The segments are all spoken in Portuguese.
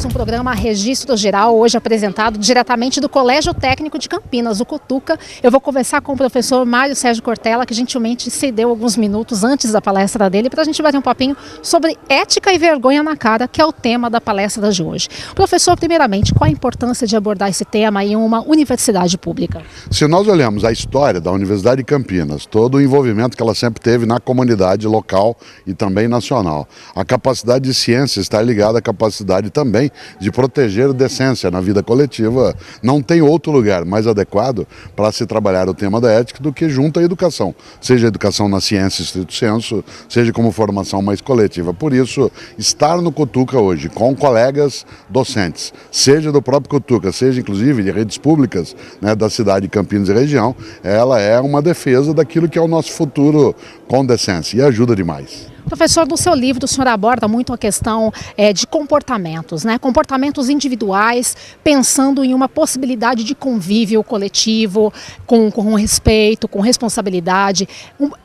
mais um programa Registro Geral, hoje apresentado diretamente do Colégio Técnico de Campinas, o Cutuca. Eu vou conversar com o professor Mário Sérgio Cortella, que gentilmente cedeu alguns minutos antes da palestra dele, para a gente bater um papinho sobre ética e vergonha na cara, que é o tema da palestra de hoje. Professor, primeiramente, qual a importância de abordar esse tema em uma universidade pública? Se nós olhamos a história da Universidade de Campinas, todo o envolvimento que ela sempre teve na comunidade local e também nacional, a capacidade de ciência está ligada à capacidade também de proteger a decência na vida coletiva. Não tem outro lugar mais adequado para se trabalhar o tema da ética do que junto à educação, seja a educação na ciência estrito sensu, seja como formação mais coletiva. Por isso, estar no Cutuca hoje com colegas docentes, seja do próprio Cutuca, seja inclusive de redes públicas, né, da cidade de Campinas e região, ela é uma defesa daquilo que é o nosso futuro com decência e ajuda demais. Professor, no seu livro o senhor aborda muito a questão de comportamentos, né? Comportamentos individuais, pensando em uma possibilidade de convívio coletivo, com respeito, com responsabilidade.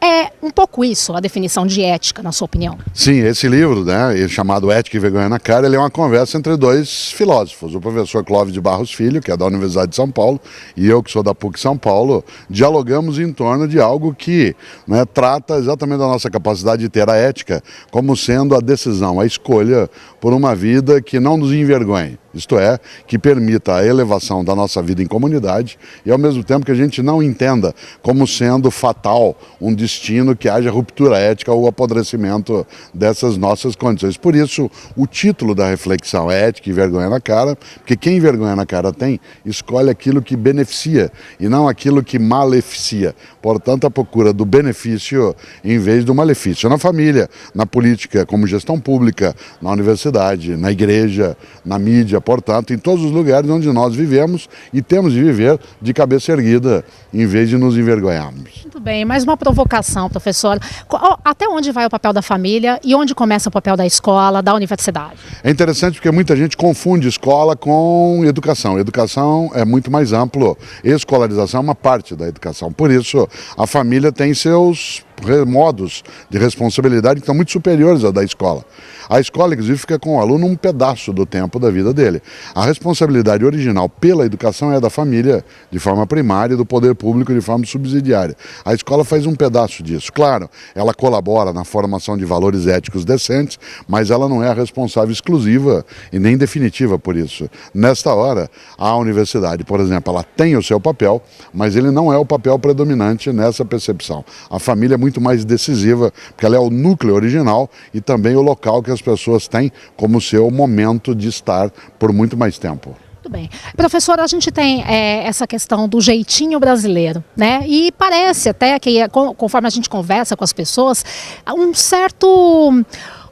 É um pouco isso a definição de ética, na sua opinião? Sim, esse livro, né, chamado Ética e Vergonha na Cara, ele é uma conversa entre dois filósofos, o professor Clóvis de Barros Filho, que é da Universidade de São Paulo, e eu, que sou da PUC São Paulo, dialogamos em torno de algo que, né, trata exatamente da nossa capacidade de ter a ética como sendo a decisão, a escolha por uma vida que não nos envergonhe. Isto é, que permita a elevação da nossa vida em comunidade e ao mesmo tempo que a gente não entenda como sendo fatal um destino que haja ruptura ética ou apodrecimento dessas nossas condições. Por isso, o título da reflexão é Ética e Vergonha na Cara, porque quem vergonha na cara tem, escolhe aquilo que beneficia e não aquilo que maleficia. Portanto, a procura do benefício em vez do malefício. Na família, na política, como gestão pública, na universidade, na igreja, na mídia, portanto, em todos os lugares onde nós vivemos e temos de viver de cabeça erguida, em vez de nos envergonharmos. Muito bem, mais uma provocação, professor. Até onde vai o papel da família e onde começa o papel da escola, da universidade? É interessante porque muita gente confunde escola com educação. Educação é muito mais amplo, escolarização é uma parte da educação. Por isso, a família tem seus modos de responsabilidade que são muito superiores à da escola. A escola, inclusive, fica com o aluno um pedaço do tempo da vida dele. A responsabilidade original pela educação é da família, de forma primária, e do poder público, de forma subsidiária. A escola faz um pedaço disso. Claro, ela colabora na formação de valores éticos decentes, mas ela não é a responsável exclusiva e nem definitiva por isso. Nesta hora, a universidade, por exemplo, ela tem o seu papel, mas ele não é o papel predominante nessa percepção. A família é muito mais decisiva, porque ela é o núcleo original e também o local que as pessoas têm como seu momento de estar por muito mais tempo. Muito bem. Professor, a gente tem essa questão do jeitinho brasileiro, né? E parece até que, conforme a gente conversa com as pessoas,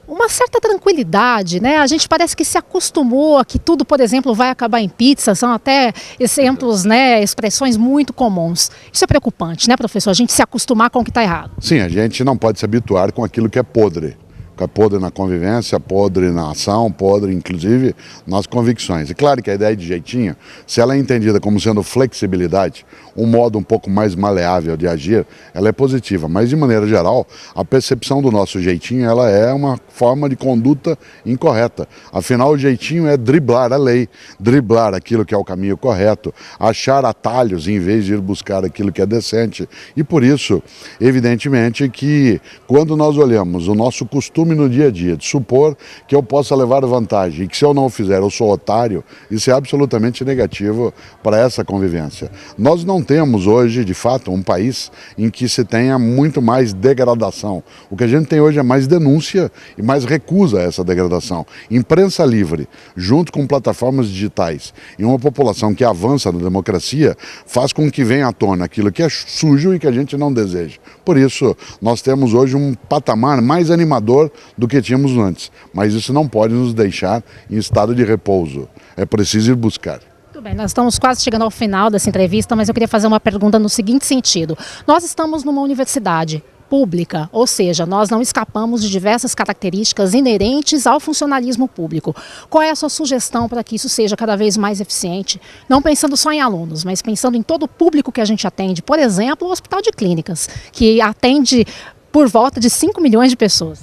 uma certa tranquilidade, né? A gente parece que se acostumou a que tudo, por exemplo, vai acabar em pizza, são até exemplos, né, expressões muito comuns. Isso é preocupante, né, professor? A gente se acostumar com o que está errado. Sim, a gente não pode se habituar com aquilo que é podre. Podre na convivência, podre na ação, podre inclusive nas convicções. E claro que a ideia de jeitinho, se ela é entendida como sendo flexibilidade, um modo um pouco mais maleável de agir, ela é positiva. Mas de maneira geral, a percepção do nosso jeitinho, ela é uma forma de conduta incorreta. Afinal, o jeitinho é driblar a lei, driblar aquilo que é o caminho correto, achar atalhos em vez de ir buscar aquilo que é decente. E por isso, evidentemente que quando nós olhamos o nosso costume no dia a dia, de supor que eu possa levar vantagem e que se eu não o fizer eu sou otário, isso é absolutamente negativo para essa convivência. Nós não temos hoje, de fato, um país em que se tenha muito mais degradação. O que a gente tem hoje é mais denúncia e mais recusa a essa degradação. Imprensa livre, junto com plataformas digitais e uma população que avança na democracia, faz com que venha à tona aquilo que é sujo e que a gente não deseja. Por isso, nós temos hoje um patamar mais animador do que tínhamos antes, mas isso não pode nos deixar em estado de repouso, é preciso ir buscar. Muito bem, nós estamos quase chegando ao final dessa entrevista, mas eu queria fazer uma pergunta no seguinte sentido. Nós estamos numa universidade pública, ou seja, nós não escapamos de diversas características inerentes ao funcionalismo público. Qual é a sua sugestão para que isso seja cada vez mais eficiente? Não pensando só em alunos, mas pensando em todo o público que a gente atende. Por exemplo, o Hospital de Clínicas, que atende por volta de 5 milhões de pessoas.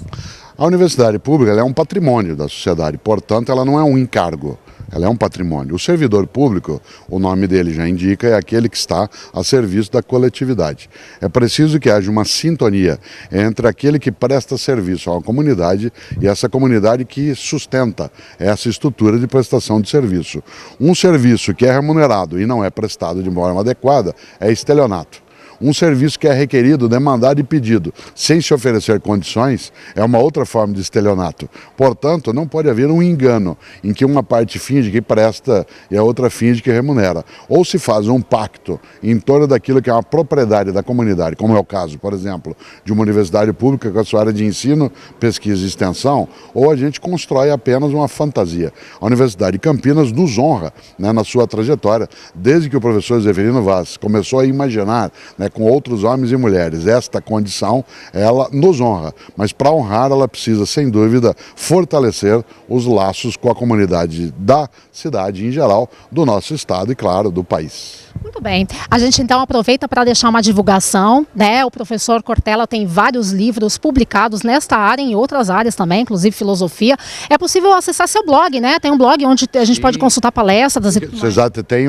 A universidade pública ela é um patrimônio da sociedade, portanto ela não é um encargo. Ela é um patrimônio. O servidor público, o nome dele já indica, é aquele que está a serviço da coletividade. É preciso que haja uma sintonia entre aquele que presta serviço a uma comunidade e essa comunidade que sustenta essa estrutura de prestação de serviço. Um serviço que é remunerado e não é prestado de forma adequada é estelionato. Um serviço que é requerido, demandado e pedido, sem se oferecer condições, é uma outra forma de estelionato. Portanto, não pode haver um engano em que uma parte finge que presta e a outra finge que remunera. Ou se faz um pacto em torno daquilo que é uma propriedade da comunidade, como é o caso, por exemplo, de uma universidade pública com a sua área de ensino, pesquisa e extensão, ou a gente constrói apenas uma fantasia. A Universidade de Campinas nos honra, né, na sua trajetória, desde que o professor Zeferino Vaz começou a imaginar, né, com outros homens e mulheres. Esta condição, ela nos honra, mas para honrar ela precisa, sem dúvida, fortalecer os laços com a comunidade da cidade em geral, do nosso estado e, claro, do país. Muito bem. A gente então aproveita para deixar uma divulgação, né? O professor Cortella tem vários livros publicados nesta área e em outras áreas também, inclusive filosofia. É possível acessar seu blog, né? Tem um blog onde a gente pode consultar palestras. Exato, tem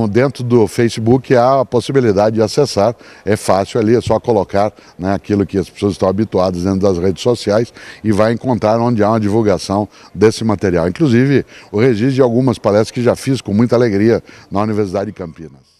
dentro do Facebook há a possibilidade de acessar. É fácil ali, é só colocar, né, aquilo que as pessoas estão habituadas dentro das redes sociais e vai encontrar onde há uma divulgação desse material. Inclusive o registro de algumas palestras que já fiz com muita alegria na Universidade de Campinas.